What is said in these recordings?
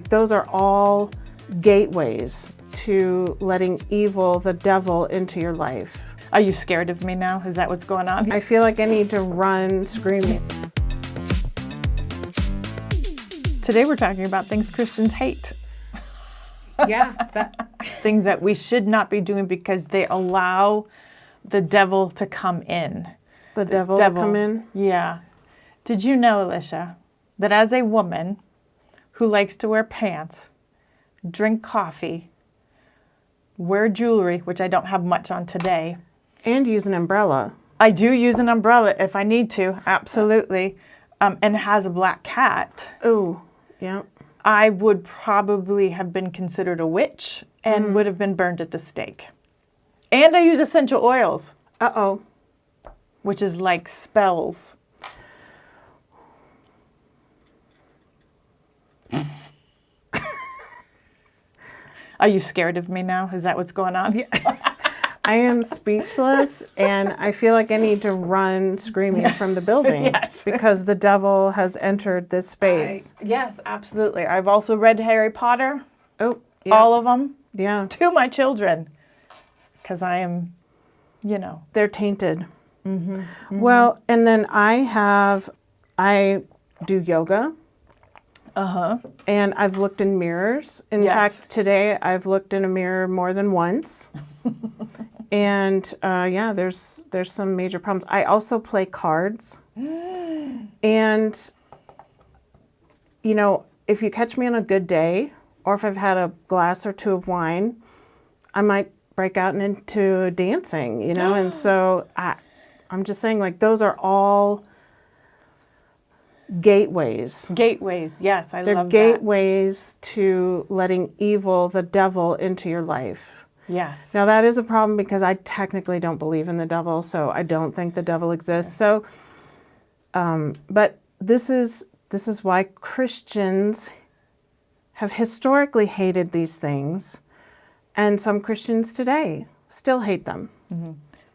Those are all gateways to letting evil, the devil, into your life. Are you scared of me now? Is that what's going on? I feel like I need to run screaming. Today we're talking about things Christians hate. Yeah. Things that we should not be doing because they allow the devil to come in. The devil to come in? Yeah. Did you know, Alycia, that as a woman who likes to wear pants, drink coffee, wear jewelry, which I don't have much on today. And use an umbrella. I do use an umbrella if I need to, absolutely. And has a black cat. Oh, yeah. I would probably have been considered a witch and would have been burned at the stake. And I use essential oils. Uh-oh. Which is like spells. Are you scared of me now? Is that what's going on? Yeah. I am speechless, and I feel like I need to run screaming from the building. Yes. Because the devil has entered this space. Yes, absolutely. I've also read Harry Potter. Oh, yeah. All of them. Yeah. To my children. Because I am, They're tainted. Mm-hmm. Mm-hmm. Well, and then I do yoga. Uh-huh. And I've looked in mirrors. In fact, today I've looked in a mirror more than once. And there's some major problems. I also play cards. And, if you catch me on a good day, or if I've had a glass or two of wine, I might break out into dancing, And so I'm just saying, those are all gateways. Gateways, yes, I love that. They're gateways to letting evil, the devil, into your life. Yes. Now that is a problem because I technically don't believe in the devil, so I don't think the devil exists. So, but this is why Christians have historically hated these things, and some Christians today still hate them. Mm-hmm.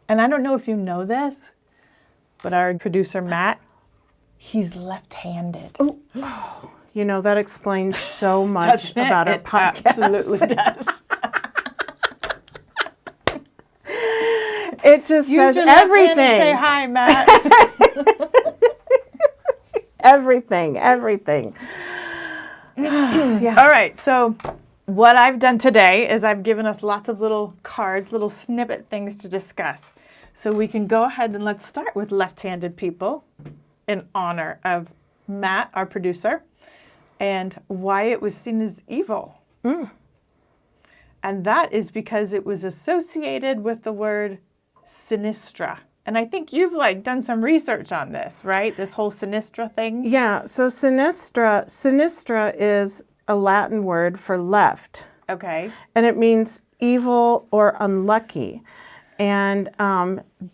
And I don't know if you know this, but our producer Matt, he's left-handed. Oh, that explains so much about our podcast. Absolutely does. It just says everything. Say hi, Matt. Everything. Yeah. All right, so what I've done today is I've given us lots of little cards, little snippet things to discuss. So we can go ahead and let's start with left-handed people in honor of Matt, our producer, and why it was seen as evil. And that is because it was associated with the word sinistra. And I think you've done some research on this, right? This whole sinistra thing? Yeah, so sinistra is a Latin word for left. Okay. And it means evil or unlucky. And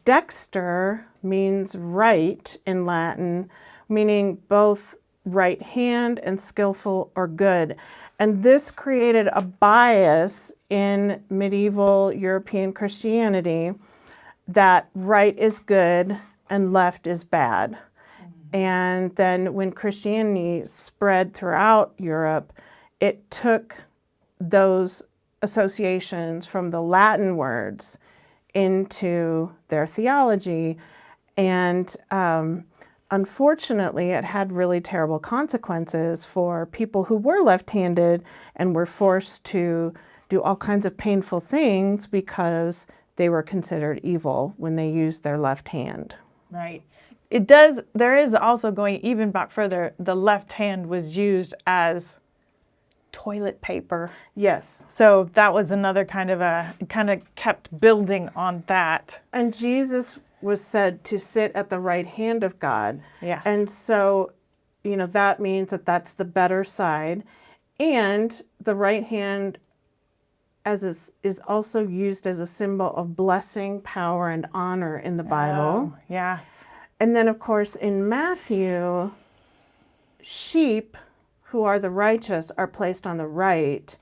dexter means right in Latin, meaning both right hand and skillful or good. And this created a bias in medieval European Christianity that right is good and left is bad. And then when Christianity spread throughout Europe, it took those associations from the Latin words into their theology. And unfortunately, it had really terrible consequences for people who were left-handed and were forced to do all kinds of painful things because they were considered evil when they used their left hand. Right. There is also going even back further, the left hand was used as toilet paper. Yes. So that was another kind of kept building on that. And Jesus was said to sit at the right hand of God. Yeah. And so, that means that that's the better side. And the right hand is also used as a symbol of blessing, power, and honor in the Bible. Oh, yes. And then, of course, in Matthew, sheep who are the righteous are placed on the right,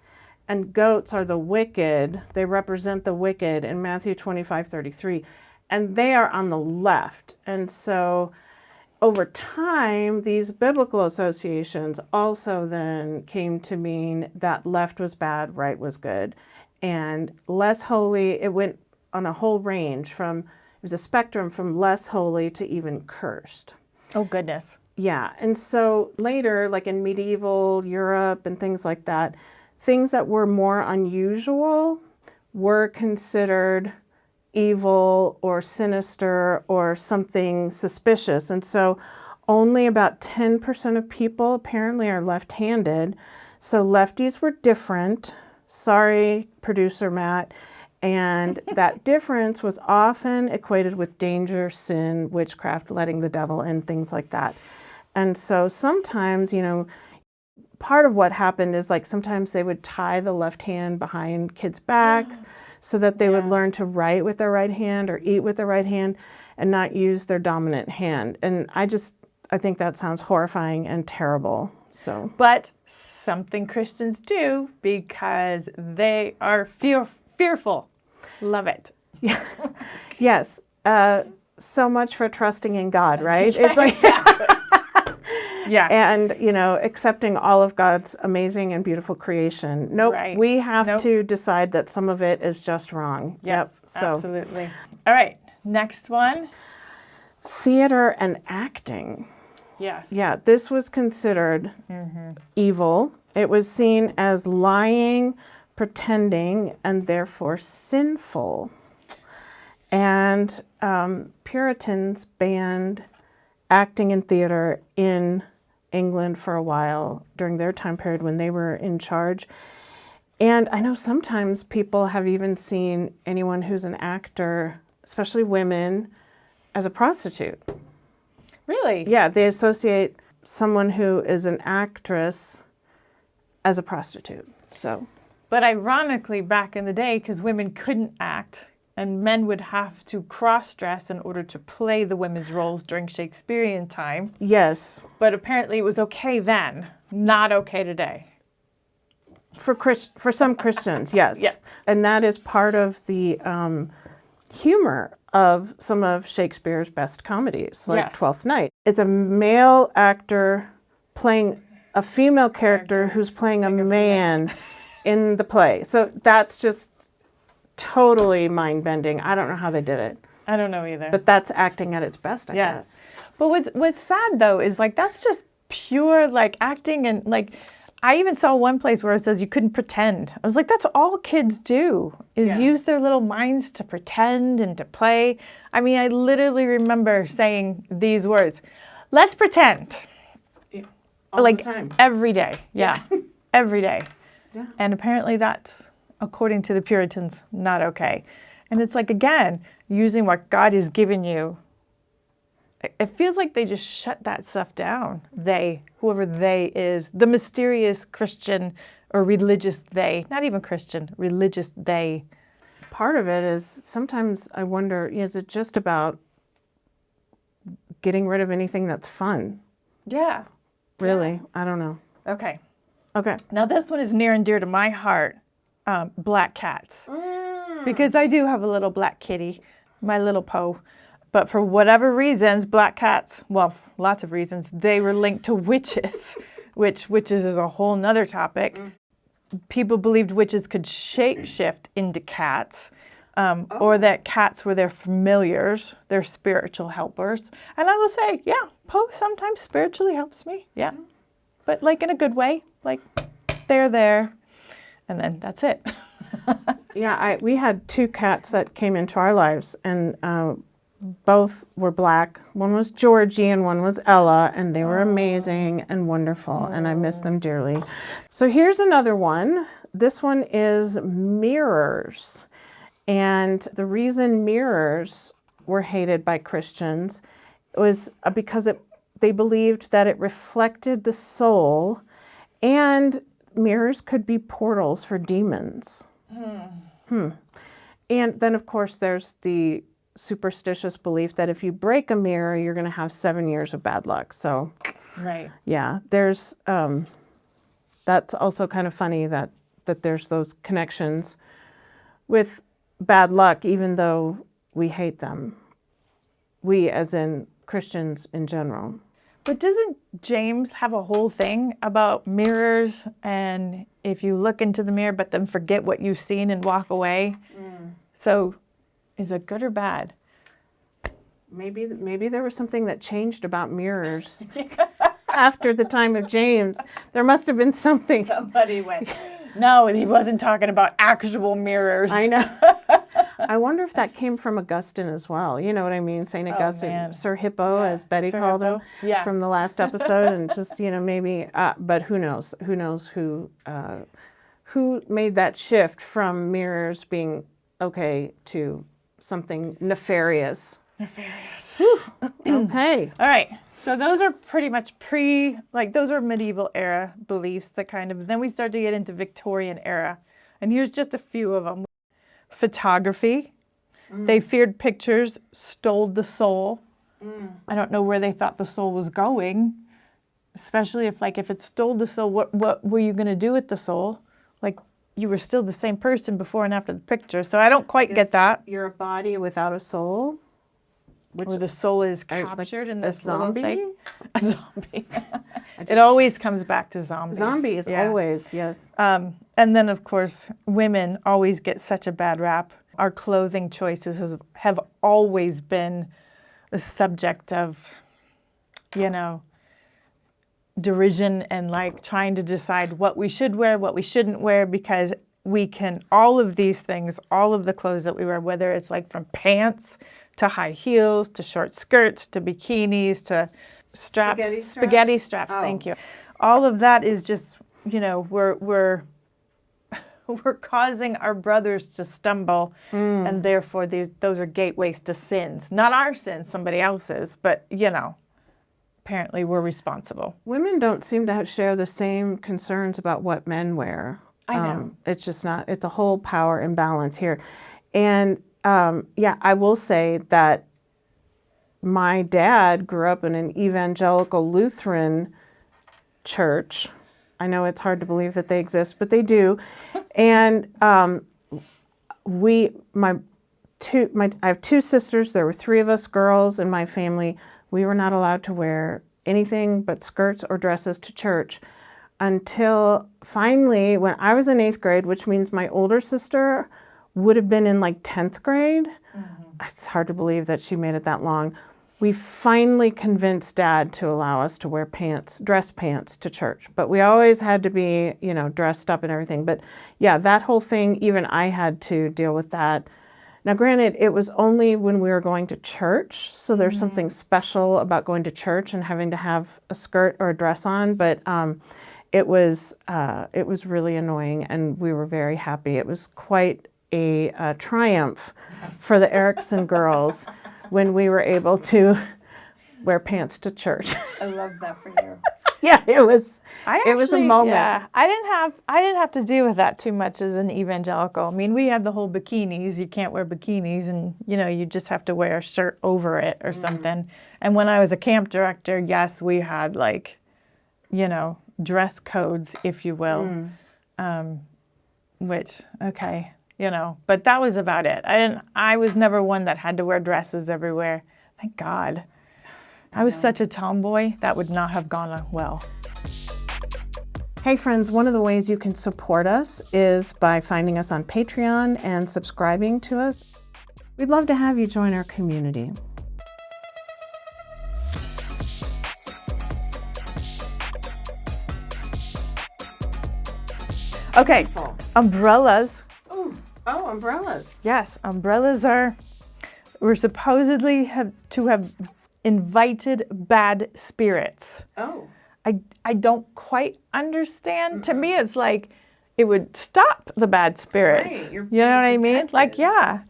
and goats are the wicked. They represent the wicked in Matthew 25:33, and they are on the left. And so over time, these biblical associations also then came to mean that left was bad, right was good. And less holy, it went on a whole range it was a spectrum from less holy to even cursed. Oh, goodness. Yeah. And so later, like in medieval Europe and things like that, things that were more unusual were considered evil or sinister or something suspicious. And so only about 10% of people apparently are left-handed. So lefties were different. Sorry, producer Matt. And that difference was often equated with danger, sin, witchcraft, letting the devil in, things like that. And so sometimes, part of what happened is like sometimes they would tie the left hand behind kids' backs so that they would learn to write with their right hand or eat with their right hand and not use their dominant hand. And I think that sounds horrifying and terrible. So, but something Christians do because they are fearful. Love it. Yeah. Yes. So much for trusting in God, right? It's like, yeah. And, accepting all of God's amazing and beautiful creation. Nope. Right. We have to decide that some of it is just wrong. Yes, Yep. So, absolutely. All right. Next one. theater and acting. Yes. Yeah. This was considered evil. It was seen as lying, pretending, and therefore sinful. And Puritans banned acting in theater in England for a while during their time period when they were in charge. And I know sometimes people have even seen anyone who's an actor, especially women, as a prostitute. Really? Yeah, they associate someone who is an actress as a prostitute. So, but ironically, back in the day, because women couldn't act, and men would have to cross-dress in order to play the women's roles during Shakespearean time. yes, But apparently it was okay then, not okay today. for some Christians, yes. Yeah. And that is part of the humor of some of Shakespeare's best comedies, like Yes. Twelfth Night. It's a male actor playing a female character who's playing a man in the play. So that's just totally mind-bending. I don't know how they did it, I don't know either. but that's acting at its best, I guess. But what's sad though is like that's just pure like acting, and like I even saw one place where it says you couldn't pretend. I was like, that's all kids do is use their little minds to pretend and to play. I mean, I literally remember saying these words, "Let's pretend." All like the time. every day. Yeah. Every day. Yeah. And apparently that's, according to the Puritans, not okay. And it's like, again, using what God has given you. It feels like they just shut that stuff down. They, whoever they is, the mysterious Christian or religious they, not even Christian, religious they. Part of it is sometimes I wonder, is it just about getting rid of anything that's fun? Yeah. Really? I don't know. Okay. Okay. Now this one is near and dear to my heart, black cats. Because I do have a little black kitty, my little Poe. But for whatever reasons, black cats, well, lots of reasons, they were linked to witches, which witches is a whole nother topic. People believed witches could shapeshift into cats, or that cats were their familiars, their spiritual helpers. And I will say, yeah, Poe sometimes spiritually helps me, yeah. But like in a good way, like they're there, and then that's it. Yeah, we had two cats that came into our lives, and both were black. One was Georgie and one was Ella, and they were amazing and wonderful, and I miss them dearly. So here's another one. This one is mirrors. And the reason mirrors were hated by Christians was because they believed that it reflected the soul, and mirrors could be portals for demons. And then, of course, there's the superstitious belief that if you break a mirror, you're going to have 7 years of bad luck. So, Right. yeah, there's that's also kind of funny that there's those connections with bad luck, even though we hate them. We, as in Christians in general. But doesn't James have a whole thing about mirrors and if you look into the mirror but then forget what you've seen and walk away? So is it good or bad? Maybe there was something that changed about mirrors after the time of James. There must have been something. Somebody went, no, he wasn't talking about actual mirrors. I know. I wonder if that came from Augustine as well. You know what I mean? St. Augustine, man. Sir Hippo, as Betty Sir called Hippo. him from the last episode. And just, maybe, but who knows? Who knows who made that shift from mirrors being okay to something nefarious. Okay. All right. So those are pretty much those are medieval era beliefs that then we start to get into Victorian era. And here's just a few of them. Photography. They feared pictures stole the soul. I don't know where they thought the soul was going, especially if it stole the soul, what were you going to do with the soul? Like, you were still the same person before and after the picture. So I don't quite get that. You're a body without a soul. Where the soul is captured in this zombie? little thing. A zombie. It always comes back to zombies. Zombies, always, yes. And then, of course, women always get such a bad rap. Our clothing choices have always been the subject of, derision and trying to decide what we should wear, what we shouldn't wear, because all of these things, all of the clothes that we wear, whether it's from pants to high heels, to short skirts, to bikinis, to straps, spaghetti straps. Thank you. All of that is just, we're causing our brothers to stumble, and therefore those are gateways to sins. Not our sins, somebody else's, but apparently we're responsible. Women don't seem to share the same concerns about what men wear. I know. It's just not. It's a whole power imbalance here, and. I will say that my dad grew up in an evangelical Lutheran church. I know it's hard to believe that they exist, but they do. And I have two sisters. There were three of us girls in my family. We were not allowed to wear anything but skirts or dresses to church until finally, when I was in 8th grade, which means my older sister would have been in 10th grade. It's hard to believe that she made it that long. We finally convinced Dad to allow us to wear dress pants to church. But we always had to be, dressed up and everything. But yeah, that whole thing, even I had to deal with that. Now, granted, it was only when we were going to church. So there's something special about going to church and having to have a skirt or a dress on. But it was really annoying, and we were very happy. It was quite a triumph for the Erickson girls when we were able to wear pants to church. I love that for you. Yeah, it was a moment. Yeah, I didn't have to deal with that too much as an evangelical. I mean, we had the whole bikinis. You can't wear bikinis, and you just have to wear a shirt over it or something. And when I was a camp director, yes, we had dress codes, if you will, which okay. But that was about it. I was never one that had to wear dresses everywhere. Thank God. I was such a tomboy, that would not have gone well. Hey friends, one of the ways you can support us is by finding us on Patreon and subscribing to us. We'd love to have you join our community. Okay, umbrellas. Oh, umbrellas. Yes, umbrellas were supposedly to have invited bad spirits. Oh. I don't quite understand. To me, it's it would stop the bad spirits. Right, you know what I mean? Yeah.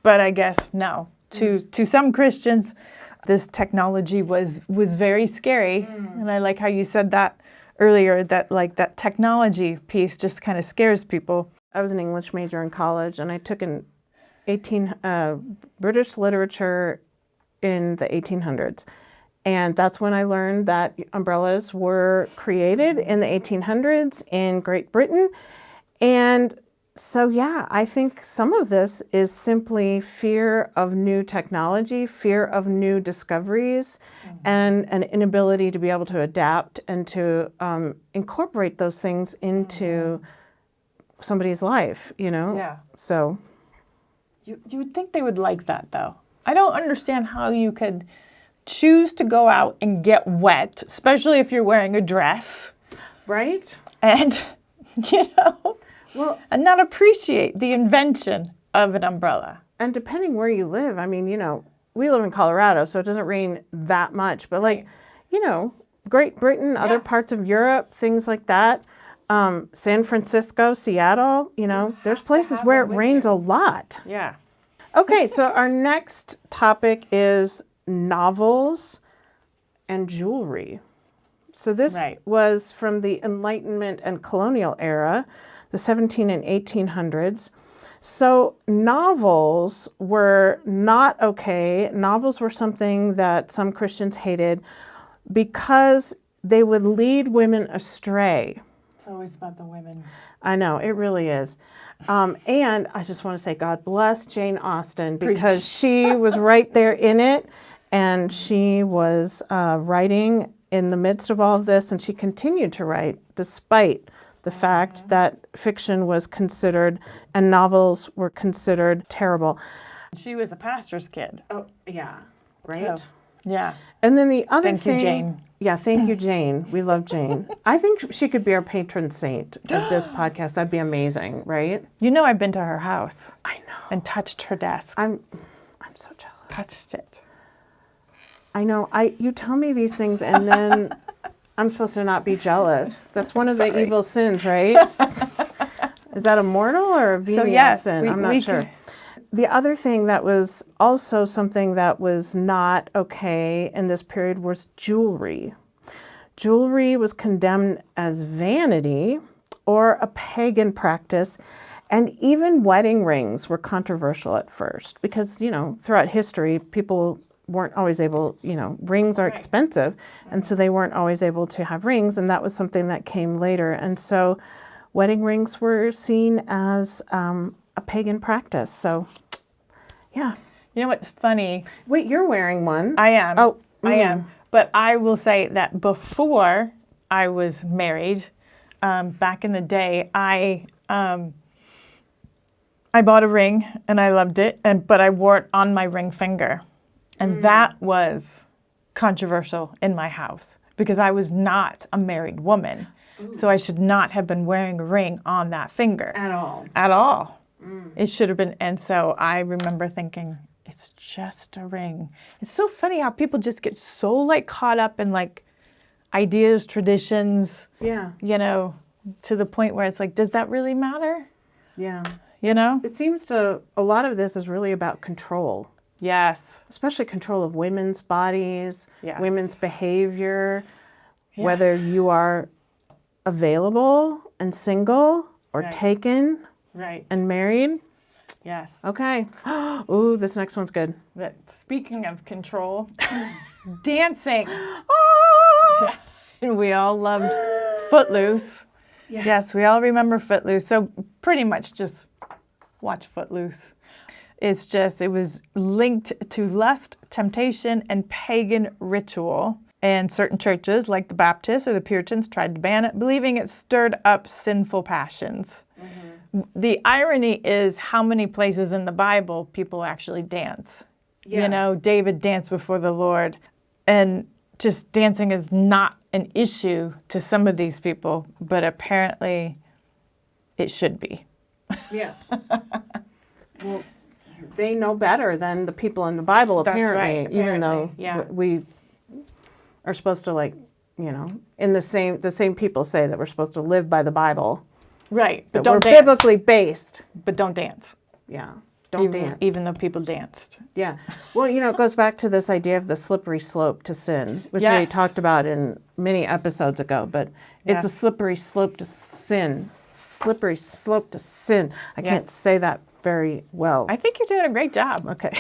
But I guess no. To some Christians, this technology was very scary. And I like how you said that earlier, that that technology piece just kind of scares people. I was an English major in college, and I took British literature in the 1800s. And that's when I learned that umbrellas were created in the 1800s in Great Britain. And So yeah, I think some of this is simply fear of new technology, fear of new discoveries, and an inability to be able to adapt and to incorporate those things into somebody's life, Yeah. So You would think they would like that, though. I don't understand how you could choose to go out and get wet, especially if you're wearing a dress, right? and, Well, and not appreciate the invention of an umbrella. and depending where you live, I mean, we live in Colorado, so it doesn't rain that much, but Great Britain, other parts of Europe, things like that. San Francisco, Seattle, there's places where it rains a lot. Yeah. Okay, so our next topic is novels and jewelry. So this was from the Enlightenment and colonial era, the 17 and 1800s. So novels were not okay. Novels were something that some Christians hated because they would lead women astray. It's always about the women. I know, it really is. And I just want to say God bless Jane Austen, because she was right there in it, and she was writing in the midst of all of this, and she continued to write despite the fact that fiction was considered and novels were considered terrible. She was a pastor's kid. Oh, yeah, right? So, yeah. And then the other Thank thing... you, Jane. Yeah, thank you, Jane. We love Jane. I think she could be our patron saint of this podcast. That'd be amazing, right? I've been to her house. I know. And touched her desk. I'm so jealous. Touched it. I know. You tell me these things, and then I'm supposed to not be jealous. That's one of the evil sins, right? Is that a mortal or a venial sin? I'm not sure. The other thing that was also something that was not okay in this period was jewelry. Jewelry was condemned as vanity or a pagan practice, and even wedding rings were controversial at first because, throughout history, people weren't always able, rings are expensive, and so they weren't always able to have rings, and that was something that came later. And so wedding rings were seen as a pagan practice. So, yeah. You know what's funny? Wait, you're wearing one. I am. Oh, I am. But I will say that before I was married, back in the day, I bought a ring and I loved it, but I wore it on my ring finger. And that was controversial in my house because I was not a married woman. So I should not have been wearing a ring on that finger. At all. At all. It should have been. And so I remember thinking, it's just a ring. It's so funny how people just get so caught up in ideas, traditions. Yeah. To the point where it's does that really matter? Yeah. It seems a lot of this is really about control. Yes. Especially control of women's bodies, women's behavior, whether you are available and single or taken and married. Yes. Okay. Ooh, this next one's good. But speaking of control, dancing. We all loved Footloose. Yeah. Yes, we all remember Footloose. So pretty much just watch Footloose. It was linked to lust, temptation, and pagan ritual. And certain churches, like the Baptists or the Puritans, tried to ban it, believing it stirred up sinful passions. The irony is how many places in the Bible people actually dance. Yeah. David danced before the Lord. And just dancing is not an issue to some of these people, but apparently it should be. Yeah. Well, they know better than the people in the Bible, apparently. That's right, even though we are supposed to, in the same people say that we're supposed to live by the Bible. Right, but don't dance. We're biblically based. But don't dance. Yeah, don't dance. Even though people danced. Yeah. Well, it goes back to this idea of the slippery slope to sin, which we talked about in many episodes ago, but it's a slippery slope to sin. Slippery slope to sin. I can't say that very well. I think you're doing a great job. Okay.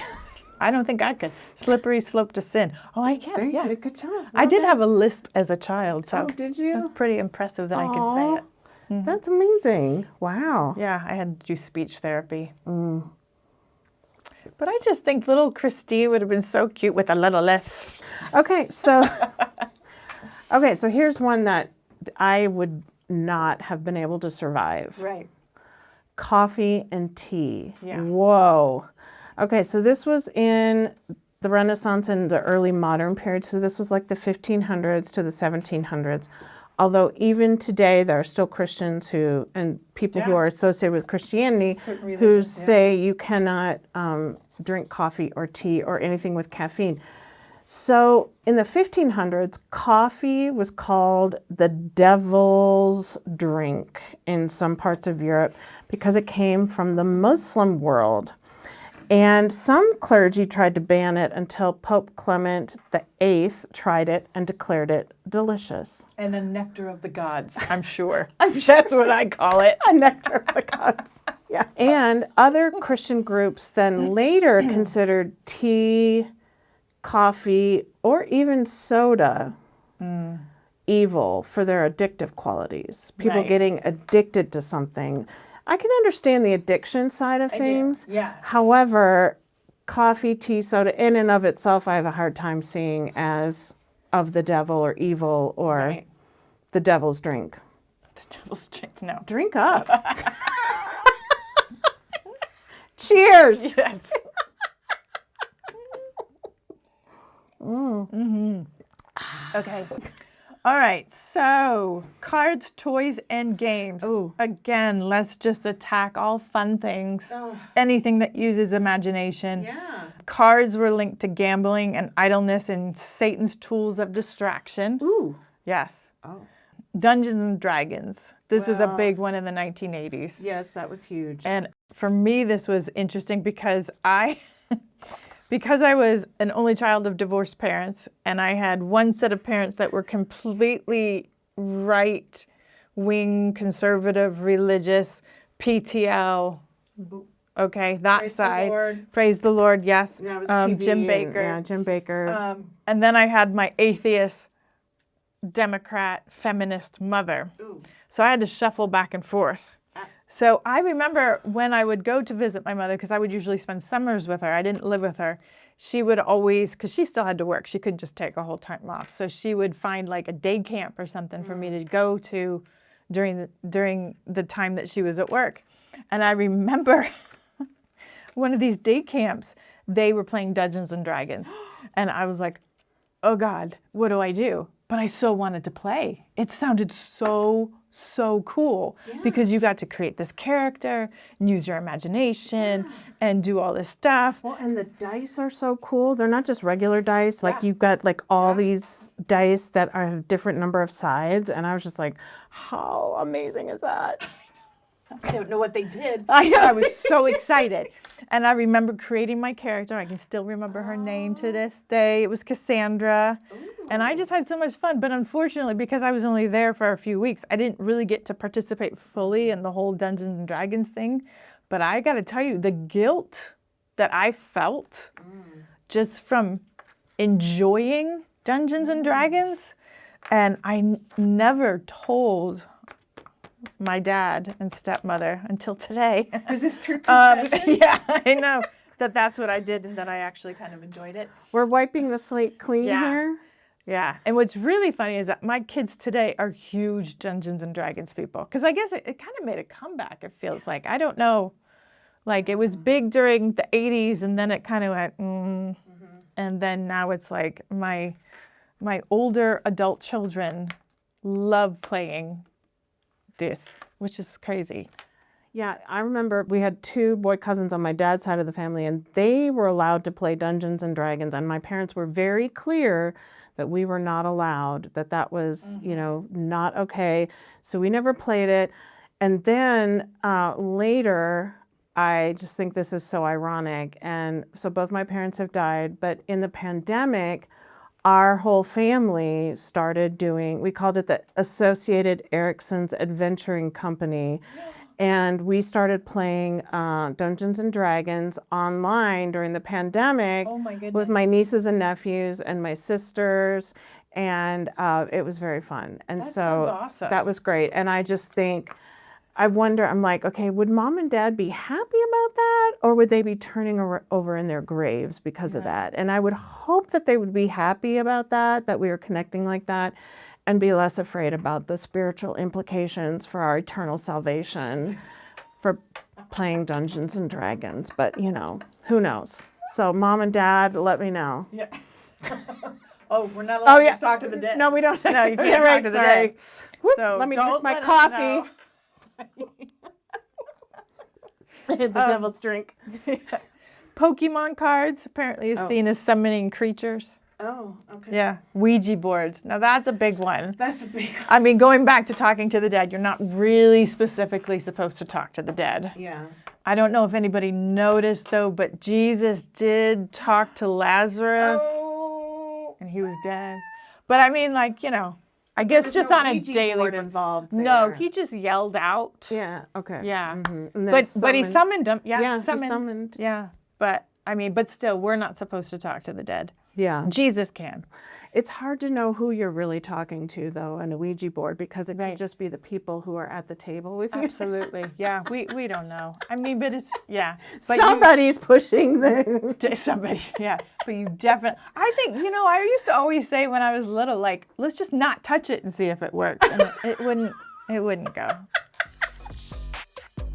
I don't think I could. Slippery slope to sin. Oh, I can. There you go. Good job. I did have a lisp as a child, so did you? that's pretty impressive that I could say it. That's amazing. Wow. Yeah, I had to do speech therapy. But I just think little Christine would have been so cute with a little lisp. Okay, so here's one that I would not have been able to survive. Right. Coffee and tea. Yeah. Whoa. Okay, so this was in the Renaissance and the early modern period. So this was like the 1500s to the 1700s. Although even today there are still Christians and people who Yeah. are associated with Christianity Certain who religions, yeah. say you cannot drink coffee or tea or anything with caffeine. So in the 1500s, coffee was called the devil's drink in some parts of Europe because it came from the Muslim world. And some clergy tried to ban it until Pope Clement VIII tried it and declared it delicious. And a nectar of the gods, I'm sure. That's what I call it. A nectar of the gods. Yeah. And other Christian groups then later considered tea, coffee, or even soda evil for their addictive qualities. People Right. getting addicted to something. I can understand the addiction side of things. Yes. However, coffee, tea, soda, in and of itself, I have a hard time seeing as of the devil or evil or Right. the devil's drink. The devil's drink, no. Drink up. Cheers. Yes. Okay. All right. So, cards, toys, and games. Ooh. Again, let's just attack all fun things. Anything that uses imagination. Yeah. Cards were linked to gambling and idleness and Satan's tools of distraction. Ooh. Yes. Oh. Dungeons and Dragons. This is a Well- big one in the 1980s. Yes, that was huge. And for me, this was interesting because because I was an only child of divorced parents, and I had one set of parents that were completely right-wing, conservative, religious, PTL. Okay, that Praise the side. Lord. Praise the Lord. Yes. Yeah, it was TV Jim and- Baker. Yeah, Jim Baker. And then I had my atheist, Democrat, feminist mother. Ooh. So I had to shuffle back and forth. So I remember when I would go to visit my mother, because I would usually spend summers with her. I didn't live with her. She would always, because she still had to work. She couldn't just take a whole time off. So she would find like a day camp or something for me to go to during the time that she was at work. And I remember one of these day camps, they were playing Dungeons and Dragons. And I was like, oh God, what do I do? But I so wanted to play. It sounded so cool because you got to create this character and use your imagination and do all this stuff. Well, and the dice are so cool. They're not just regular dice. Like you've got like all these dice that are have different number of sides. And I was just like, how amazing is that? I don't know what they did. I know. I was so excited. And I remember creating my character. I can still remember her name to this day. It was Cassandra. And I just had so much fun. But unfortunately, because I was only there for a few weeks, I didn't really get to participate fully in the whole Dungeons and Dragons thing. But I got to tell you, the guilt that I felt just from enjoying Dungeons and Dragons, and I never told my dad and stepmother until today. Is this true Yeah, I know that's what I did and that I actually kind of enjoyed it. We're wiping the slate clean Yeah. here. Yeah, and what's really funny is that my kids today are huge Dungeons and Dragons people. Because I guess it kind of made a comeback, it feels like. I don't know. Like, it was big during the 80s, and then it kind of went, And then now it's like my older adult children love playing this, which is crazy. Yeah, I remember we had two boy cousins on my dad's side of the family, and they were allowed to play Dungeons and Dragons. And my parents were very clear that we were not allowed, that was, not okay. So we never played it. And then later, I just think this is so ironic. And so both my parents have died, but in the pandemic, our whole family started doing, we called it the Associated Erickson's Adventuring Company. And we started playing Dungeons and Dragons online during the pandemic Oh my goodness. with my nieces and nephews and my sisters. and it was very fun. And That so sounds awesome. that was great. And I just think, I wonder, I'm like, okay, would mom and dad be happy about that, or would they be turning over in their graves because of that? And I would hope that they would be happy about that we were connecting like that, and be less afraid about the spiritual implications for our eternal salvation for playing Dungeons and Dragons. But, you know, who knows? So mom and dad, let me know. Yeah. Oh, we're not allowed to talk to the dead. No, we don't. No, you can't right, talk to the sorry. dead. Whoops, So let me don't drink my let us coffee. know. The devil's drink. Pokemon cards apparently is seen as summoning creatures. Oh, okay. Yeah. Ouija boards. Now that's a big one. That's a big one. I mean, going back to talking to the dead, you're not really specifically supposed to talk to the dead. Yeah. I don't know if anybody noticed though, but Jesus did talk to Lazarus and he was dead. But I mean, like, you know, I guess There's just no on a Ouija daily board involved there. No, he just yelled out. Yeah. Okay. Yeah. Mhm. And then But he summoned them. Yeah, Yeah, he summoned. summoned. Yeah. But I mean, but still, we're not supposed to talk to the dead. Yeah. Jesus can. It's hard to know who you're really talking to, though, on a Ouija board, because it Right. could just be the people who are at the table with you. Absolutely. Yeah. We don't know. I mean, but it's But Somebody's pushing the. somebody. Yeah. But you definitely. I think I used to always say when I was little, like, let's just not touch it and see if it works, and it wouldn't. It wouldn't go.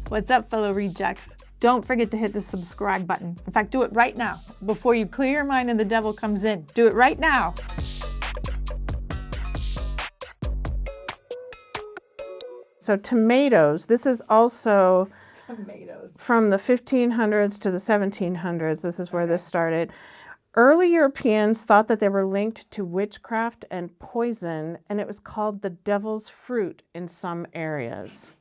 What's up, fellow rejects? Don't forget to hit the subscribe button. In fact, do it right now before you clear your mind and the devil comes in. Do it right now. So tomatoes. This is also Tomatoes. from the 1500s to the 1700s. This is where this started. Early Europeans thought that they were linked to witchcraft and poison, and it was called the devil's fruit in some areas.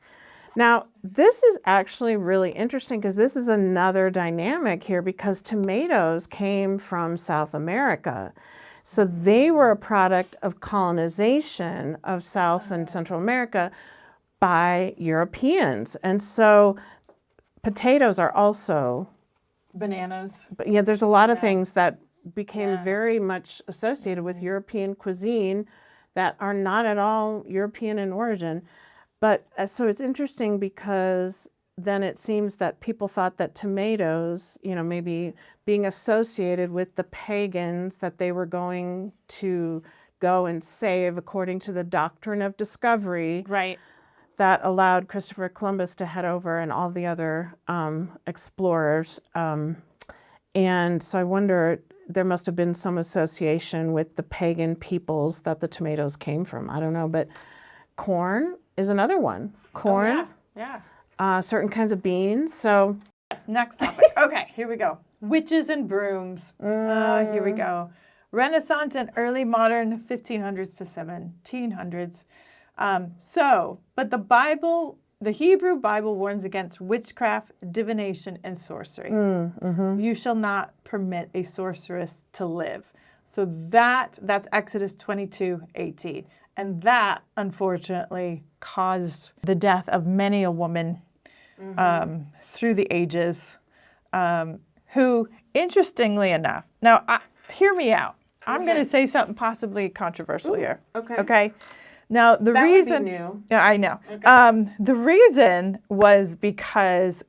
Now, this is actually really interesting because this is another dynamic here, because tomatoes came from South America. So they were a product of colonization of South and Central America by Europeans. And so potatoes are also, Bananas. but yeah, there's a lot of things that became very much associated with European cuisine that are not at all European in origin. But so it's interesting because then it seems that people thought that tomatoes, maybe being associated with the pagans that they were going to go and save according to the doctrine of discovery. Right. That allowed Christopher Columbus to head over and all the other explorers. And so I wonder, there must have been some association with the pagan peoples that the tomatoes came from. I don't know, but corn is another one. Corn, Yeah. certain kinds of beans. So Next topic. Okay, here we go. Witches and brooms. Here we go. Renaissance and early modern 1500s to 1700s. But the Hebrew Bible warns against witchcraft, divination, and sorcery. You shall not permit a sorceress to live. So that's Exodus 22:18. And that, unfortunately, caused the death of many a woman through the ages, who, interestingly enough, now hear me out. I'm going to say something possibly controversial here. okay. Okay. Now the reason. Would be new. Yeah, I know. Okay. The reason was because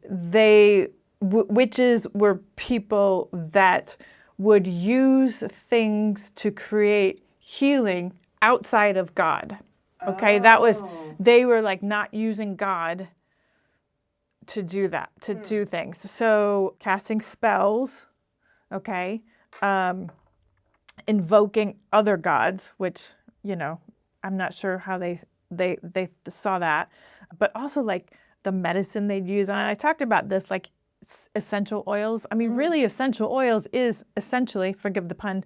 witches were people that would use things to create healing outside of God. Okay, they were like not using God to do that, to do things. So casting spells, okay, invoking other gods, which, I'm not sure how they saw that, but also like the medicine they'd use. And I talked about this, like essential oils. I mean, really essential oils is essentially, forgive the pun,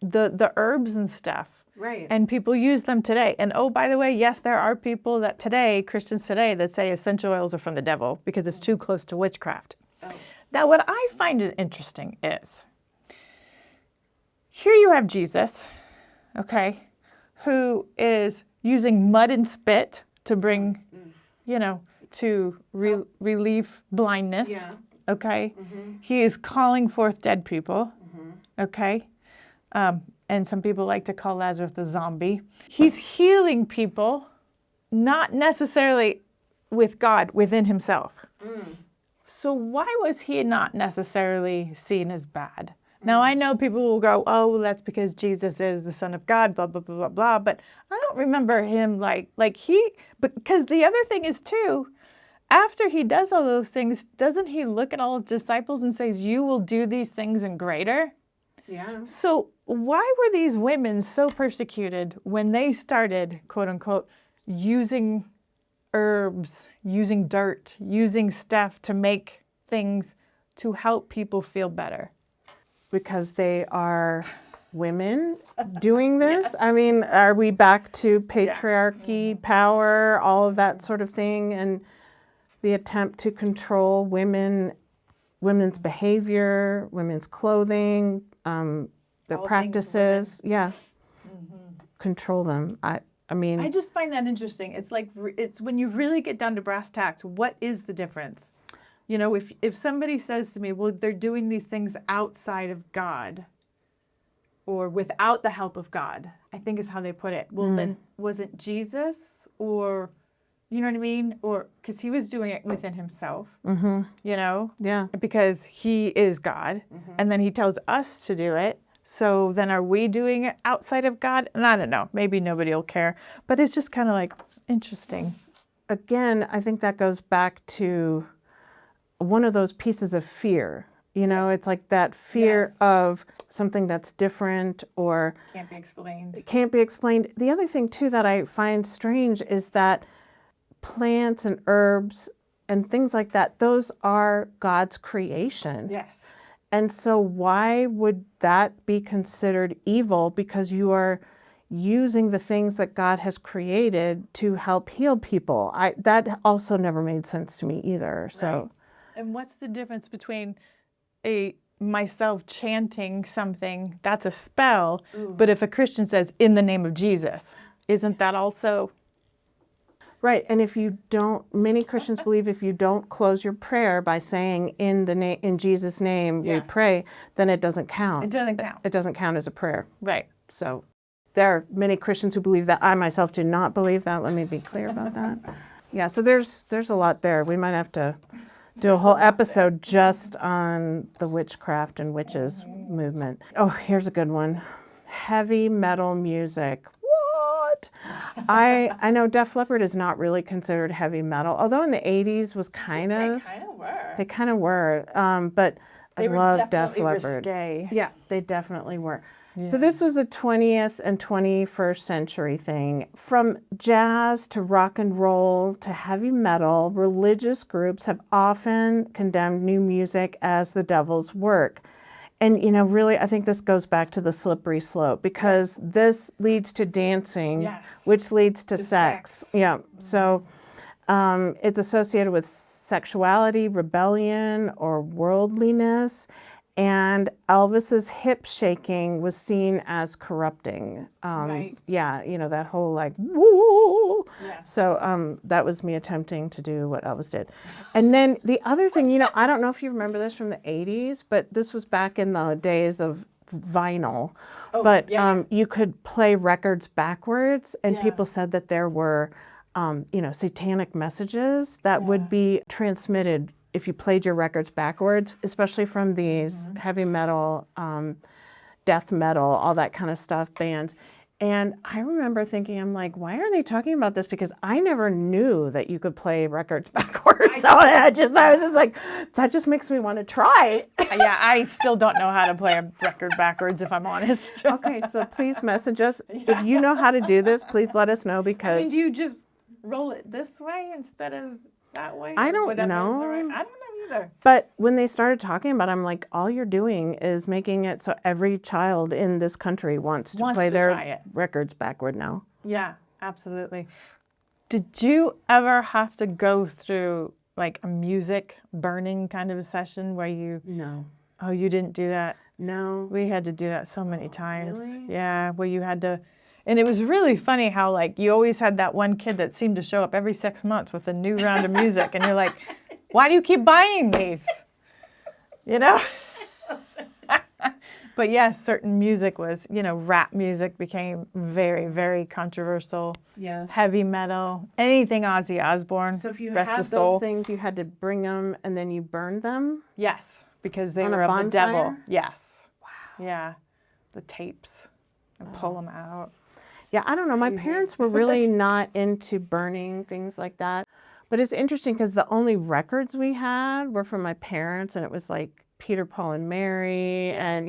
the herbs and stuff. Right. And people use them today. And oh, by the way, yes, there are people that today, Christians today, that say essential oils are from the devil because it's too close to witchcraft. Oh. Now, what I find is interesting is, here you have Jesus, okay, who is using mud and spit to bring, to relieve blindness. Yeah. Okay. He is calling forth dead people. Okay. and some people like to call Lazarus the zombie. He's healing people, not necessarily with God, within himself. So why was he not necessarily seen as bad? Now, I know people will go, oh, that's because Jesus is the Son of God, blah, blah, blah, blah, blah. But I don't remember him because the other thing is too, after he does all those things, doesn't he look at all his disciples and says, you will do these things and greater? Yeah. So why were these women so persecuted when they started, quote unquote, using herbs, using dirt, using stuff to make things to help people feel better? Because they are women doing this. Yes. I mean, are we back to patriarchy, power, all of that sort of thing, and the attempt to control women's behavior, women's clothing, their all practices? Yeah, control them. I mean, I just find that interesting. It's like it's when you really get down to brass tacks. What is the difference? You know, if somebody says to me, well, they're doing these things outside of God or without the help of God, I think is how they put it. Well, then was it Jesus or, you know what I mean? Or because he was doing it within himself, you know? Yeah. Because he is God. And then he tells us to do it. So then are we doing it outside of God? And I don't know. Maybe nobody will care. But it's just kind of like interesting. Again, I think that goes back to one of those pieces of fear. You know, it's like that fear of something that's different or can't be explained. Can't be explained. The other thing too that I find strange is that plants and herbs and things like that, those are God's creation. Yes. And so why would that be considered evil? Because you are using the things that God has created to help heal people. That also never made sense to me either. So. Right. And what's the difference between myself chanting something, that's a spell, but if a Christian says, in the name of Jesus, isn't that also? Right, and if you don't, many Christians believe if you don't close your prayer by saying, in Jesus' name we pray, then it doesn't count. It doesn't count. It doesn't count as a prayer. Right. So there are many Christians who believe that. I myself do not believe that. Let me be clear about that. Yeah, so there's a lot there. We might have to do a whole episode just on the witchcraft and witches movement. Oh, here's a good one. Heavy metal music. What? I know Def Leppard is not really considered heavy metal, although in the 80s was kind of. They kind of were. But I love Def Leppard. Risque. Yeah, they definitely were. Yeah. So this was a 20th and 21st century thing. From jazz to rock and roll to heavy metal, religious groups have often condemned new music as the devil's work. And, you know, really, I think this goes back to the slippery slope because this leads to dancing, which leads to sex. Yeah. So it's associated with sexuality, rebellion, or worldliness. And Elvis's hip shaking was seen as corrupting. Yeah, you know, that whole like, woo. Yeah. So that was me attempting to do what Elvis did. And then the other thing, you know, I don't know if you remember this from the 80s, but this was back in the days of vinyl. But you could play records backwards, and people said that there were, you know, satanic messages that would be transmitted if you played your records backwards, especially from these heavy metal, death metal, all that kind of stuff bands. And I remember thinking, I'm like, why are they talking about this? Because I never knew that you could play records backwards. So I was just like, that just makes me want to try. Yeah, I still don't know how to play a record backwards, if I'm honest. Okay, so please message us. If you know how to do this, please let us know because... I mean, do you just roll it this way instead of that way? I don't know. I don't know either. But when they started talking about it, I'm like, all you're doing is making it so every child in this country wants to play their records backward now. Yeah, absolutely. Did you ever have to go through like a music burning kind of a session where you... No. Oh, you didn't do that? No. We had to do that so many times. Really? Yeah, where you had to... And it was really funny how, like, you always had that one kid that seemed to show up every 6 months with a new round of music. And you're like, why do you keep buying these? You know? But yes, certain music was, rap music became very, very controversial. Yes. Heavy metal, anything Ozzy Osbourne. So if you rest had his soul. those things, you had to bring them and then you burned them? Yes, because they On a were of the bonfire? devil. Yes. Wow. Yeah, the tapes and pull them out. Yeah, I don't know. My Crazy. parents were really not into burning things like that. But it's interesting because the only records we had were from my parents, and it was like Peter, Paul, and Mary. And,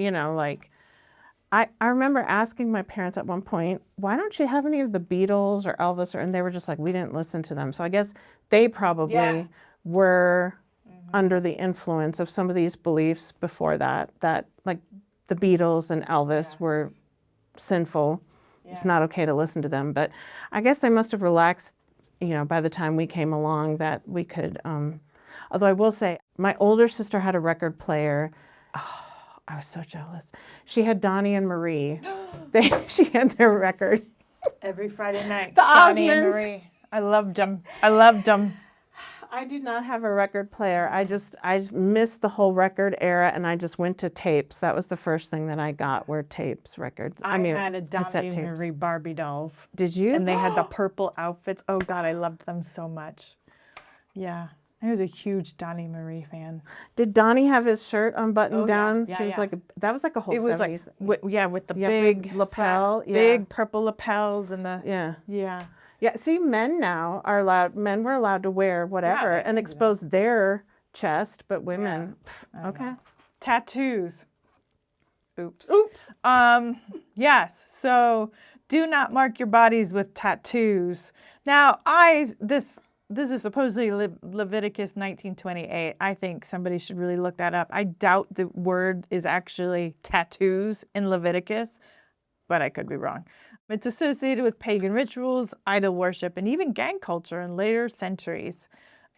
I remember asking my parents at one point, why don't you have any of the Beatles or Elvis? And they were just like, we didn't listen to them. So I guess they probably were under the influence of some of these beliefs before that like the Beatles and Elvis were sinful. It's not okay to listen to them. But I guess they must have relaxed, by the time we came along that we could, although I will say my older sister had a record player. Oh, I was so jealous. She had Donnie and Marie. She had their record. Every Friday night. The Donnie and Osmonds. Marie. I loved them. I did not have a record player. I missed the whole record era, and I just went to tapes. That was the first thing that I got were tapes, records. I had a cassette Donnie and tapes. Marie Barbie dolls. Did you? And they had the purple outfits. Oh, God, I loved them so much. Yeah. I was a huge Donnie Marie fan. Did Donnie have his shirt unbuttoned down? Yeah, She was yeah. like that was like a whole It was 70s. like, with the big lapel. fat, big purple lapels and the, Yeah. See, men were allowed to wear whatever and expose their chest, but women, okay. Tattoos. Oops. Yes. So do not mark your bodies with tattoos. Now, this is supposedly Leviticus 19:28. I think somebody should really look that up. I doubt the word is actually tattoos in Leviticus, but I could be wrong. It's associated with pagan rituals, idol worship, and even gang culture in later centuries,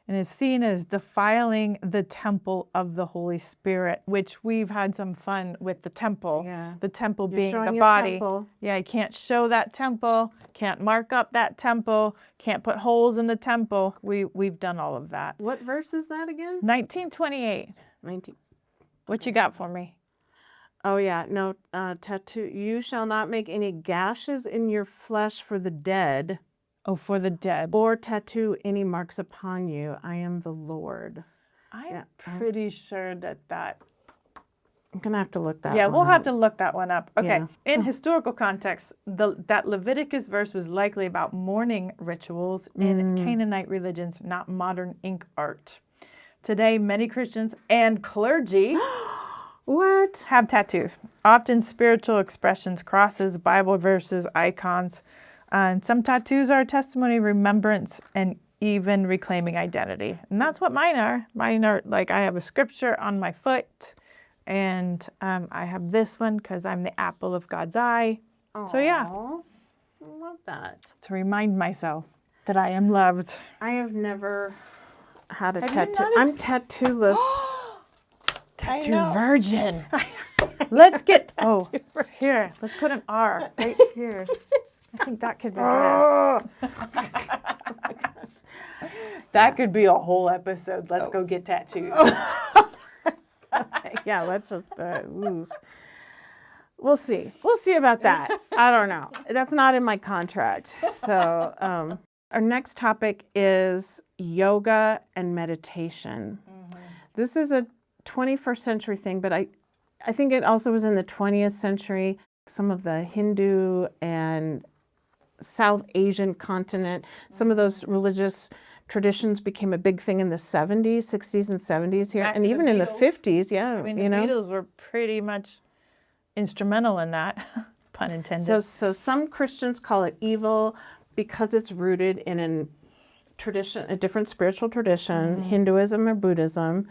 and is seen as defiling the temple of the Holy Spirit, which we've had some fun with the temple. Yeah. The temple You're being showing the your body. temple. Yeah, you can't show that temple, can't mark up that temple, can't put holes in the temple. We've done all of that. What verse is that again? 1928. 19. What you got for me? Oh yeah, no, tattoo. You shall not make any gashes in your flesh for the dead, Oh, for the dead. or tattoo any marks upon you. I am the Lord. I'm pretty sure that. I'm gonna have to look that. Yeah, one we'll have up. to look that one up. Okay. Yeah. In historical context, that Leviticus verse was likely about mourning rituals in Canaanite religions, not modern ink art. Today, many Christians and clergy What? have tattoos, often spiritual expressions, crosses, Bible verses, icons. And some tattoos are a testimony, remembrance, and even reclaiming identity. And that's what mine are. Mine are like I have a scripture on my foot, and I have this one because I'm the apple of God's eye. So yeah, Aw, I love that. to remind myself that I am loved. I have never had a Have you tattoo. not I'm tattooless. Tattoo virgin. Let's get here. Let's put an R right here. I think that could be good. That could be a whole episode. Let's go get tattoos. Yeah, let's just. We'll see. We'll see about that. I don't know. That's not in my contract. So, our next topic is yoga and meditation. This is a 21st century thing, but I think it also was in the 20th century. Some of the Hindu and South Asian continent, some of those religious traditions became a big thing in the 70s, 60s, and 70s here, Back and to the even in the Beatles. 50s. Yeah, I mean, the Beatles were pretty much instrumental in that, pun intended. So some Christians call it evil because it's rooted in a different spiritual tradition, Hinduism or Buddhism.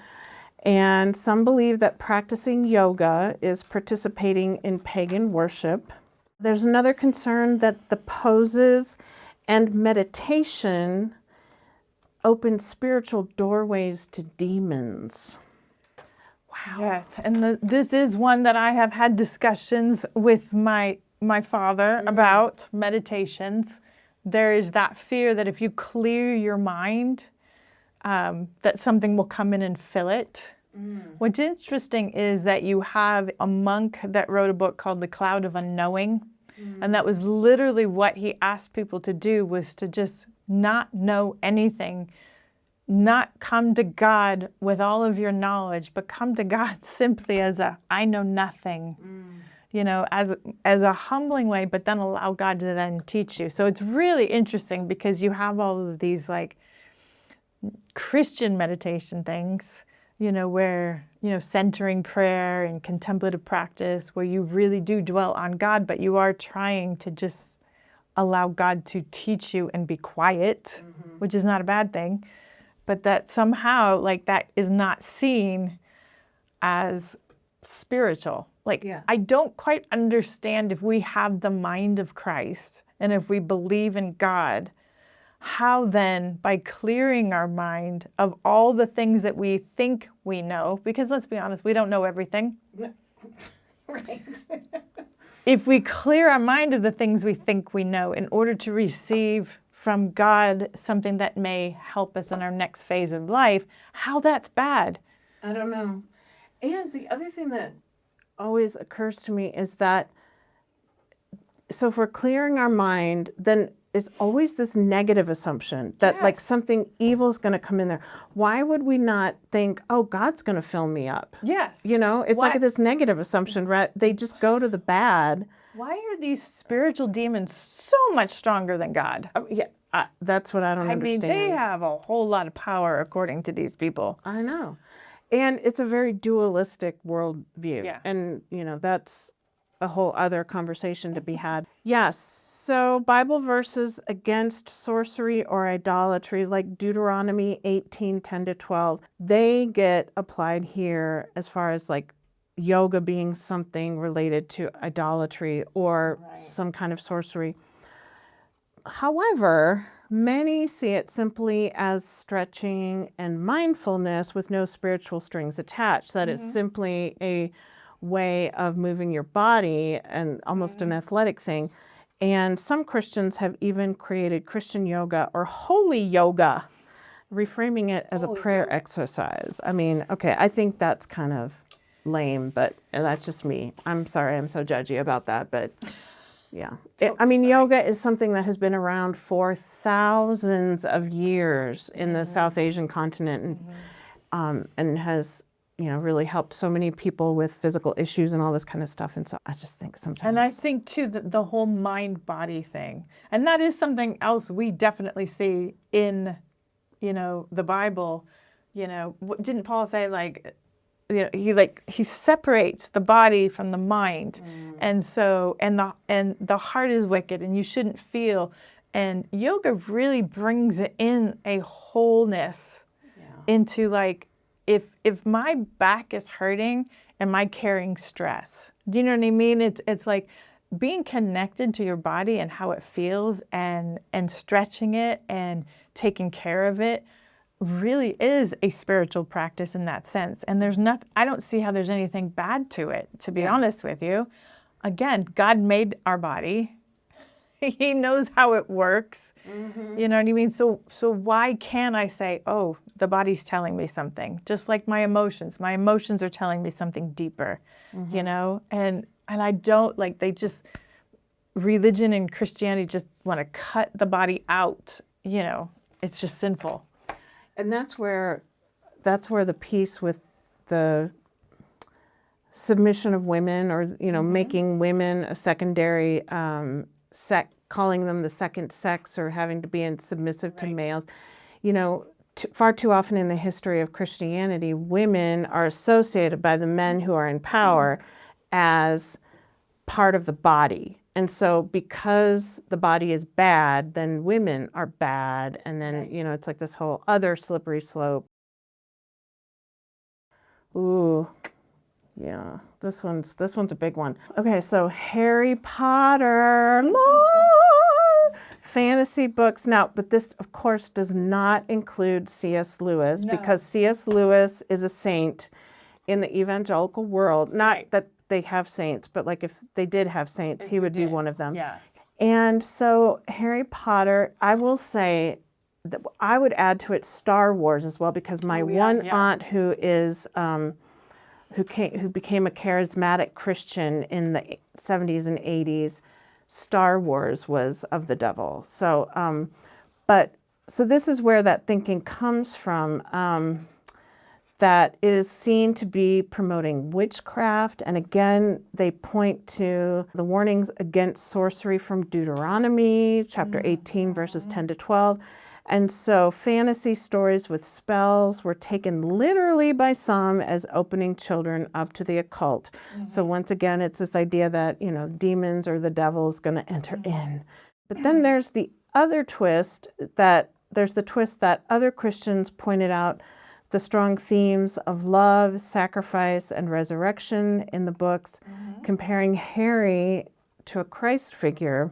And some believe that practicing yoga is participating in pagan worship. There's another concern that the poses and meditation open spiritual doorways to demons. Wow. Yes, and this is one that I have had discussions with my father about meditations. There is that fear that if you clear your mind, that something will come in and fill it. What's interesting is that you have a monk that wrote a book called The Cloud of Unknowing. And that was literally what he asked people to do, was to just not know anything, not come to God with all of your knowledge, but come to God simply as a, I know nothing, you know, as a humbling way, but then allow God to then teach you. So it's really interesting because you have all of these like Christian meditation things, you know, where, you know, centering prayer and contemplative practice, where you really do dwell on God, but you are trying to just allow God to teach you and be quiet, which is not a bad thing, but that somehow like that is not seen as spiritual. Like, I don't quite understand, if we have the mind of Christ and if we believe in God, how then, by clearing our mind of all the things that we think we know, because let's be honest, we don't know everything. Right. If we clear our mind of the things we think we know in order to receive from God something that may help us in our next phase of life, how that's bad. I don't know. And the other thing that always occurs to me is that, so if we're clearing our mind, then it's always this negative assumption that like something evil is going to come in there. Why would we not think, oh, God's going to fill me up? Yes. You know, it's like this negative assumption, right? They just go to the bad. Why are these spiritual demons so much stronger than God? That's what I don't understand. I mean, they have a whole lot of power according to these people. I know. And it's a very dualistic worldview. Yeah. And, you know, that's a whole other conversation to be had. Yes. So Bible verses against sorcery or idolatry, like Deuteronomy 18:10-12, they get applied here as far as like yoga being something related to idolatry or some kind of sorcery. However, many see it simply as stretching and mindfulness with no spiritual strings attached, that it's simply a way of moving your body and almost an athletic thing. And some Christians have even created Christian yoga or holy yoga, reframing it as a prayer exercise. I mean, okay, I think that's kind of lame, but that's just me. I'm sorry I'm so judgy about that, but yeah. I mean, yoga is something that has been around for thousands of years in the South Asian continent and has, you know, really helped so many people with physical issues and all this kind of stuff. And so I just think sometimes. And I think too that the whole mind-body thing, and that is something else we definitely see in, you know, the Bible. You know, didn't Paul say like, you know, he separates the body from the mind, and so and the heart is wicked, and you shouldn't feel. And yoga really brings in a wholeness into like. If my back is hurting, am I carrying stress? Do you know what I mean? It's like being connected to your body and how it feels and stretching it and taking care of it really is a spiritual practice in that sense. And there's nothing, I don't see how there's anything bad to it, to be honest with you. Again, God made our body. He knows how it works. You know what I mean? So why can't I say, oh, the body's telling me something? Just like my emotions. My emotions are telling me something deeper, you know? And I don't, like, they just, religion and Christianity just want to cut the body out, you know? It's just sinful. And that's where the piece with the submission of women, or, you know, making women a secondary calling them the second sex, or having to be submissive to males. You know, far too often in the history of Christianity, women are associated by the men who are in power as part of the body. And so because the body is bad, then women are bad. And then, you know, it's like this whole other slippery slope. Ooh. Yeah, this one's a big one. Okay, so Harry Potter, fantasy books. Now, but this, of course, does not include C.S. Lewis, because C.S. Lewis is a saint in the evangelical world. Not that they have saints, but like if they did have saints, he would be one of them. Yes. And so Harry Potter, I will say I would add to it Star Wars as well, because my aunt who is who became a charismatic Christian in the 70s and 80s, Star Wars was of the devil. So, so this is where that thinking comes from. That it is seen to be promoting witchcraft. And again, they point to the warnings against sorcery from Deuteronomy, chapter 18, verses 10 to 12. And so fantasy stories with spells were taken literally by some as opening children up to the occult. So once again, it's this idea that, demons or the devil is going to enter in. But then there's the other twist that other Christians pointed out, the strong themes of love, sacrifice, and resurrection in the books, comparing Harry to a Christ figure.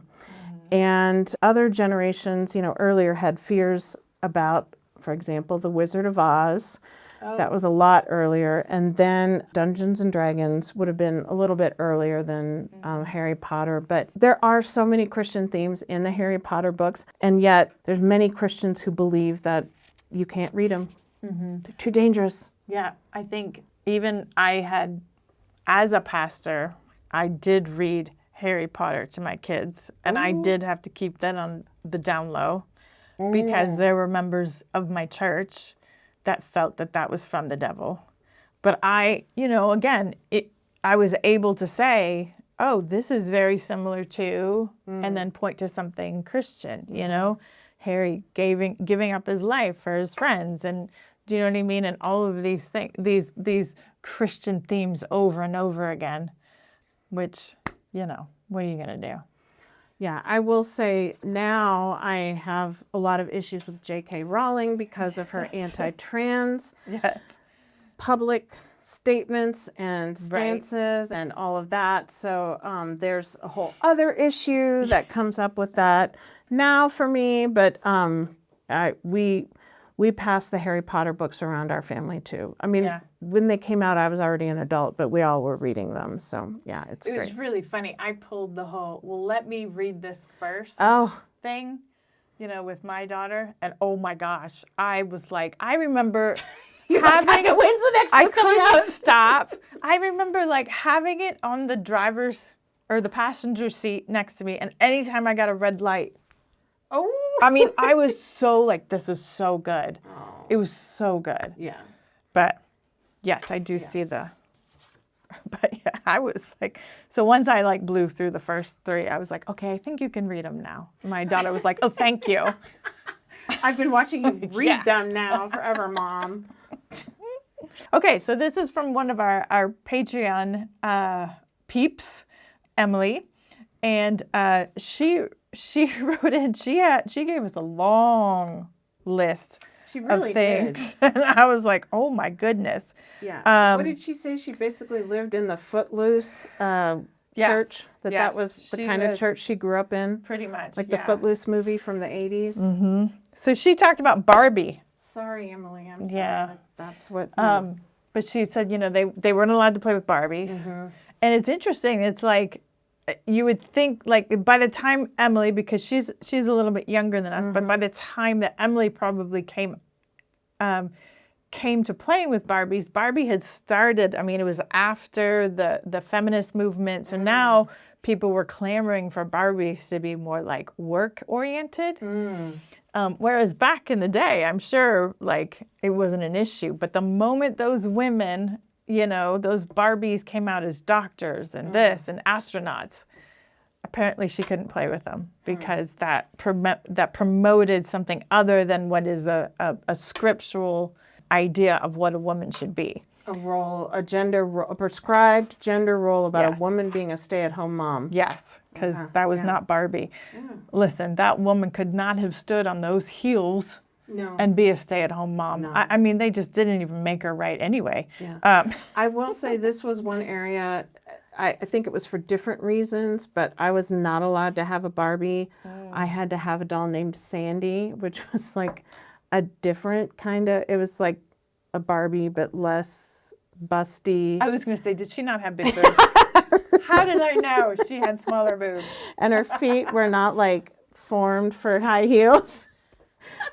And other generations, earlier had fears about, for example, The Wizard of Oz. That was a lot earlier. And then Dungeons and Dragons would have been a little bit earlier than Harry Potter. But there are so many Christian themes in the Harry Potter books. And yet there's many Christians who believe that you can't read them. They're too dangerous. Yeah, I think even as a pastor, I did read Harry Potter to my kids, and I did have to keep that on the down low because there were members of my church that felt that was from the devil. But I was able to say, oh, this is very similar to, and then point to something Christian, Harry giving up his life for his friends, and do you know what I mean? And all of these things, these Christian themes over and over again, which, what are you going to do? Yeah, I will say now I have a lot of issues with J.K. Rowling because of her anti-trans public statements and stances and all of that. So there's a whole other issue that comes up with that now for me, but we passed the Harry Potter books around our family too. I mean, when they came out, I was already an adult, but we all were reading them. So yeah, it's great. It was really funny. I pulled the whole, let me read this first thing, with my daughter. And oh my gosh, I was like, I remember having it. When's the next book I coming couldn't out? stop. I remember having it on the driver's or the passenger seat next to me. And anytime I got a red light, I mean, I was so this is so good. Oh. It was so good. Yeah. But yes, I do see but yeah, I was so once I blew through the first 3, I was like, okay, I think you can read them now. My daughter was like, oh, thank you. I've been watching you read them now forever, Mom. Okay, so this is from one of our Patreon peeps, Emily, and she wrote in. She gave us a long list of things, and I was like, oh my goodness. Yeah. What did she say? She basically lived in the Footloose church. That was the kind of church she grew up in. Pretty much. The Footloose movie from the 80s. Mm-hmm. So she talked about Barbie. Sorry, Emily. I'm sorry. Yeah. That's what. But she said, they weren't allowed to play with Barbies, and it's interesting. It's you would think by the time Emily, because she's a little bit younger than us, but by the time that Emily probably came to playing with Barbies, Barbie had started. I mean, it was after the feminist movement, so now people were clamoring for Barbies to be more work oriented. Whereas back in the day, I'm sure it wasn't an issue, but the moment those women, those Barbies came out as doctors and this and astronauts, apparently she couldn't play with them because that promoted something other than what is a scriptural idea of what a woman should be. A prescribed gender role about a woman being a stay-at-home mom. Yes, because that was not Barbie. Listen, that woman could not have stood on those heels and be a stay-at-home mom. No. I mean, they just didn't even make her right anyway. Yeah. I will say this was one area, I think it was for different reasons, but I was not allowed to have a Barbie. I had to have a doll named Sandy, which was a different kind of, it was like a Barbie, but less busty. I was going to say, did she not have big boobs? How did I know she had smaller boobs? And her feet were not formed for high heels.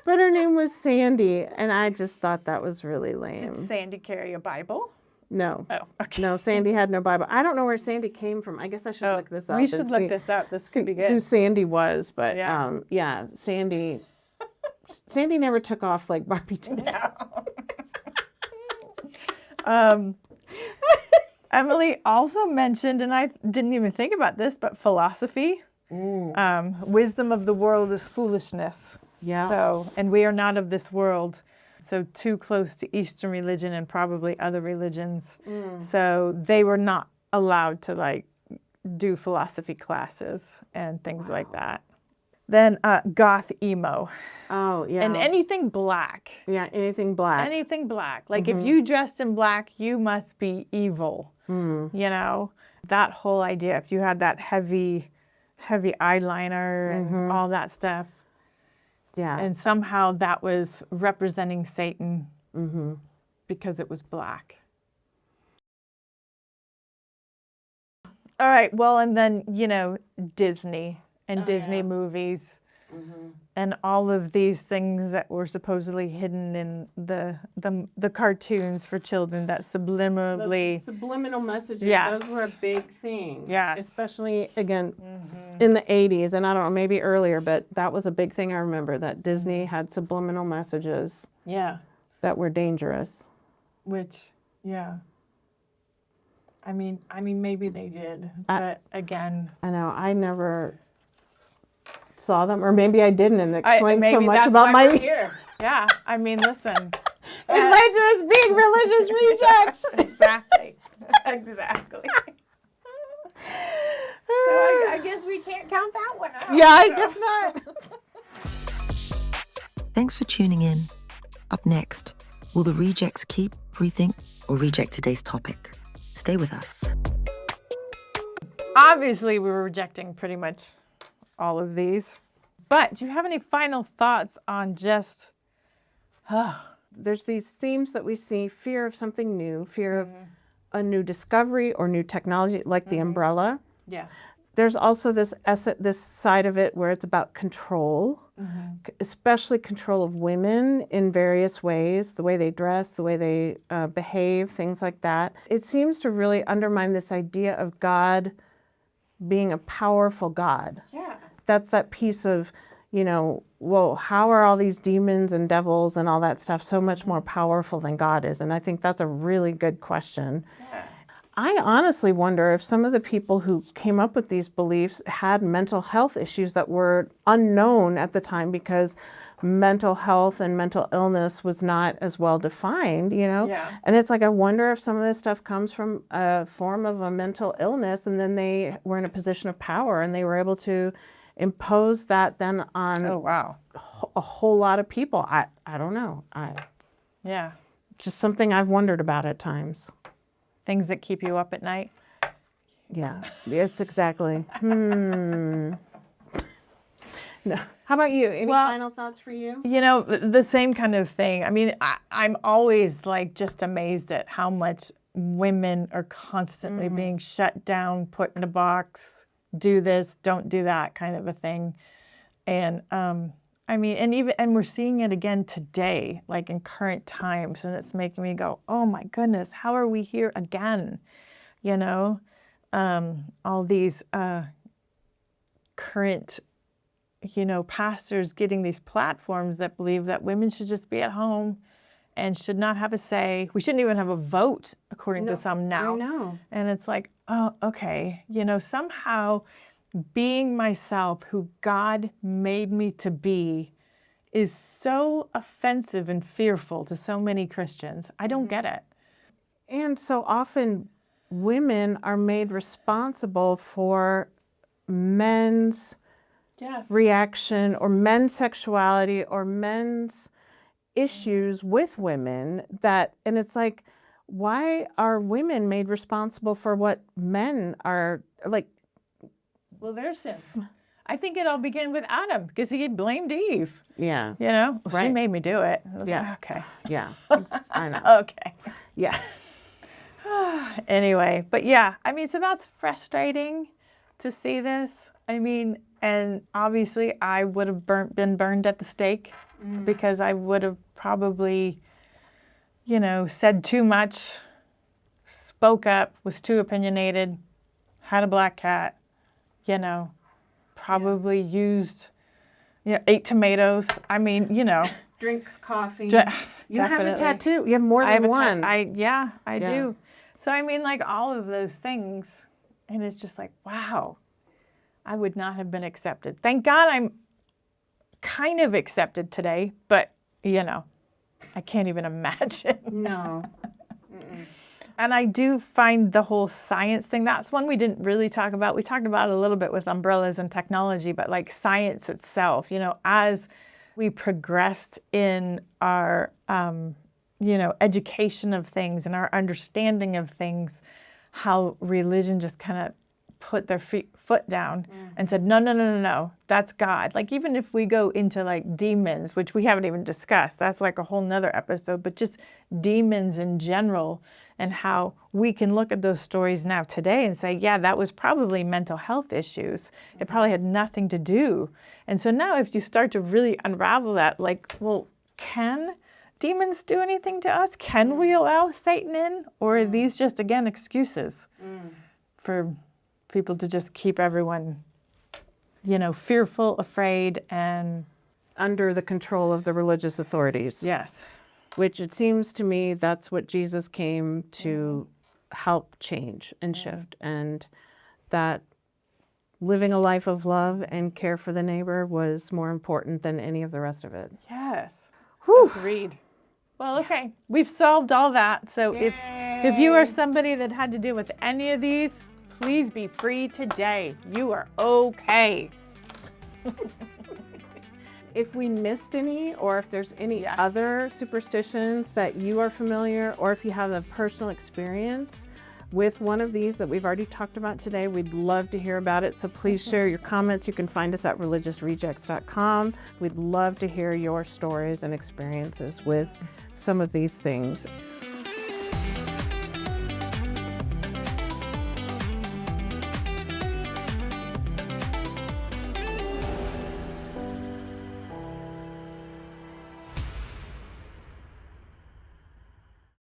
But her name was Sandy, and I just thought that was really lame. Did Sandy carry a Bible? No. Oh, okay. No, Sandy had no Bible. I don't know where Sandy came from. I guess I should look this up. We should look this up. This could be good. Who Sandy was, but Yeah. Sandy never took off like Barbie did. No. Emily also mentioned, and I didn't even think about this, but philosophy. Wisdom of the world is foolishness. Yeah. So, and we are not of this world. So too close to Eastern religion and probably other religions. So they were not allowed to like do philosophy classes and things like that. Then goth emo. Oh, yeah. And anything black. Yeah, anything black. Anything black. Like if you dressed in black, you must be evil. You know, that whole idea. If you had that heavy eyeliner and all that stuff. Yeah. And somehow that was representing Satan because it was black. All right. Well, and then, you know, Disney and Disney movies and all of these things that were supposedly hidden in the cartoons for children that subliminally. Those subliminal messages, Yes. those were a big thing. Yes. Especially, again, in the 80s, and I don't know, maybe earlier, but that was a big thing I remember, that Disney had subliminal messages Yeah. that were dangerous. Which, yeah. I mean, maybe they did, but again. I know, I never saw them, or maybe I didn't, and it explained so maybe much that's about why my... we're here. Yeah, I mean, listen. It led to us being religious rejects. Exactly. Exactly. So I guess we can't count that one out. Yeah, I guess not. Thanks for tuning in. Up next, will the rejects keep, rethink, or reject today's topic? Stay with us. Obviously, we were rejecting pretty much all of these. But do you have any final thoughts on just... There's these themes that we see: fear of something new, fear of a new discovery or new technology, like the umbrella. Yeah. There's also this side of it where it's about control, especially control of women in various ways, the way they dress, the way they behave, things like that. It seems to really undermine this idea of God being a powerful God. Yeah. That's that piece of, you know, well, how are all these demons and devils and all that stuff so much more powerful than God is? And I think that's a really good question. Yeah. I honestly wonder if some of the people who came up with these beliefs had mental health issues that were unknown at the time, because mental health and mental illness was not as well defined, you know? Yeah. And it's like, I wonder if some of this stuff comes from a form of a mental illness, and then they were in a position of power and they were able to impose that then on Oh, wow. a whole lot of people. I don't know. Yeah. Just something I've wondered about at times. Things that keep you up at night. Yeah, it's exactly. No. How about you? Any final thoughts for you? You know, the same kind of thing. I mean, I'm always like just amazed at how much women are constantly being shut down, put in a box, do this, don't do that kind of a thing. And I mean, and we're seeing it again today, like in current times, and it's making me go, oh my goodness, how are we here again? You know, all these current, you know, pastors getting these platforms that believe that women should just be at home and should not have a say. We shouldn't even have a vote, according to some now. I know. And it's like, oh, okay, you know, somehow being myself, who God made me to be, is so offensive and fearful to so many Christians. I don't get it. And so often women are made responsible for men's reaction or men's sexuality or men's issues with women, and it's like, why are women made responsible for what men are like? Well, there's sins. I think it all began with Adam, because he blamed Eve. Yeah. You know, she Right. made me do it. I was Yeah. like, okay. Yeah. I know. Okay. Yeah. Anyway, but yeah, I mean, so that's frustrating to see this. I mean, and obviously I would have been burned at the stake because I would have probably, said too much, spoke up, was too opinionated, had a black cat, probably used, ate tomatoes. I mean, Drinks coffee. You You have a tattoo. You have more I have than a one. I do. So I mean, like all of those things, and it's just like, wow, I would not have been accepted. Thank God I'm kind of accepted today, but I can't even imagine. No. And I do find the whole science thing, that's one we didn't really talk about. We talked about it a little bit with umbrellas and technology, but like science itself, as we progressed in our, education of things and our understanding of things, how religion just kind of put their foot down and said, no, that's God. Like even if we go into like demons, which we haven't even discussed, that's like a whole nother episode, but just demons in general and how we can look at those stories now today and say, yeah, that was probably mental health issues. It probably had nothing to do. And so now if you start to really unravel that, like, well, can demons do anything to us? Can we allow Satan in? Or are these just, again, excuses for people to just keep everyone, fearful, afraid, and Under the control of the religious authorities. yes. Which it seems to me that's what Jesus came to help change and shift. And that living a life of love and care for the neighbor was more important than any of the rest of it. Yes. Agreed. Well, okay. We've solved all that. So if you are somebody that had to deal with any of these, please be free today. You are okay. If we missed any, or if there's any other superstitions that you are familiar, or if you have a personal experience with one of these that we've already talked about today, we'd love to hear about it. So please share your comments. You can find us at religiousrejects.com. We'd love to hear your stories and experiences with some of these things.